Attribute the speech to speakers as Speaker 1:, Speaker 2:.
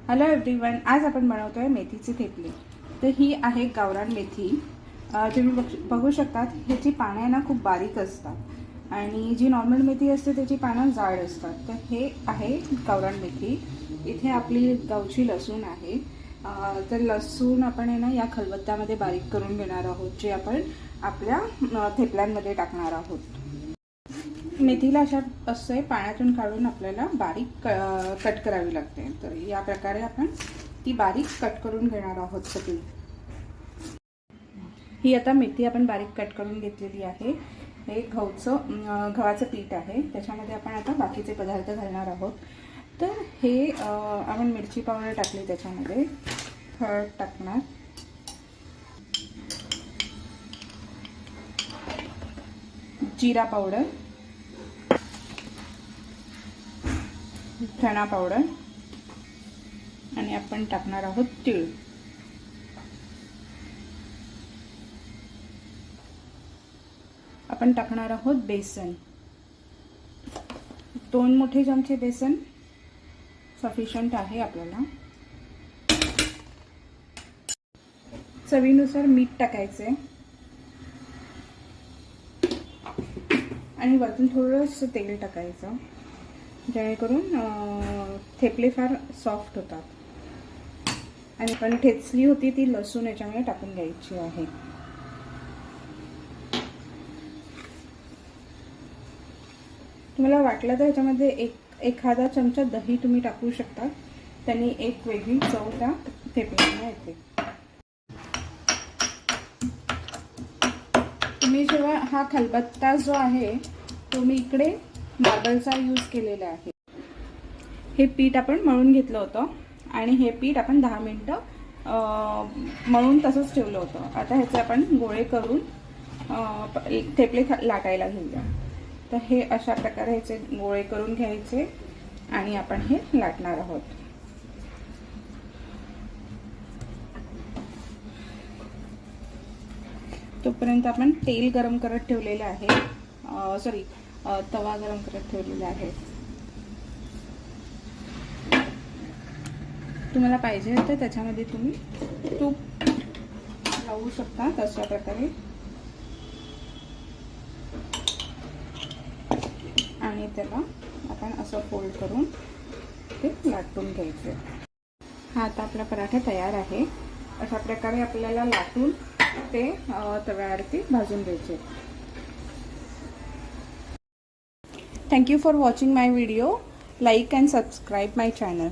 Speaker 1: Hello everyone, आज आपण बनवतोय मेथीची थेपली। तर ही आहे गावरान मेथी। तुम्ही बघू शकतात ह्याची पानं आहे ना खूप बारीक असतात आणि जी नॉर्मल मेथी असते त्याची पानं जाड असतात। तर हे आहे गावरान मेथी। इथे आपली गावची लसूण आहे। तर लसूण आपण आहे ना या खलबत्त्यामध्ये बारीक करून घेणार आहोत, जे आपण आपल्या थेपल्यांमध्ये टाकणार आहोत। मेथीला असे पाण्यातून काढून आपल्याला बारीक कट करावी लागते। तर या प्रकारे आपण ती बारीक कट करून घेणार आहोत सगळी। ही आता मेथी आपण बारीक कट करून घेतलेली आहे। हे गव्हाचं पीठ आहे, त्याच्यामध्ये आपण आता बाकीचे पदार्थ घालणार आहोत। तर हे आपण मिरची पावडर टाकली, त्याच्यामध्ये हळद टाकणार, जिरा पावडर, धना पावडर आणि आपण टाकणार आहोत तीळ। आपण टाकणार आहोत बेसन, 2 मोठे चमचे बेसन सफिशियंट आहे आपल्याला। चवीनुसार मीठ टाकायचे आणि वरतून थोडंसं तेल टाकायचं, जेणेकरून थेपले फार सॉफ्ट होतात। आणि पण ठेचली होती ती लसूण याच्यामध्ये टाकून घ्यायची आहे। तुम्हाला वाटलं तर याच्यामध्ये एखादा चमचा दही तुम्ही टाकू शकता, त्यांनी एक वेगळी चव त्या थेपल्यांना येते। तुम्ही जेव्हा हा खलबत्ता जो आहे तो मी इकडे मार्बलचा यूज केलेला आहे। हे पीठ आपण मळून घेतलं होतं आणि हे पीठ आपण 10 मिनिटं मळून तसंच ठेवलं होतं। आता ह्याचे आपण गोळे करून थेपले लाटायला घेऊया। तर हे अशा प्रकारे ह्याचे गोळे करून घ्यायचे आणि आपण हे लाटणार आहोत। तोपर्यंत आपण तेल गरम करत ठेवलेलं आहे, तवा गरम करत ठेवलेला आहे। तुम्हाला पाहिजे तर त्याच्यामध्ये तुम्ही तूप लावू शकता तशा प्रकारे। आणि त्याला आपण असं फोल्ड करून ते लाटून घ्यायचे। हा आता आपला पराठा तयार आहे। अशा प्रकारे आपल्याला लाटून ते तव्यावरती भाजून घ्यायचे। Thank you for watching my video. Like and subscribe my channel.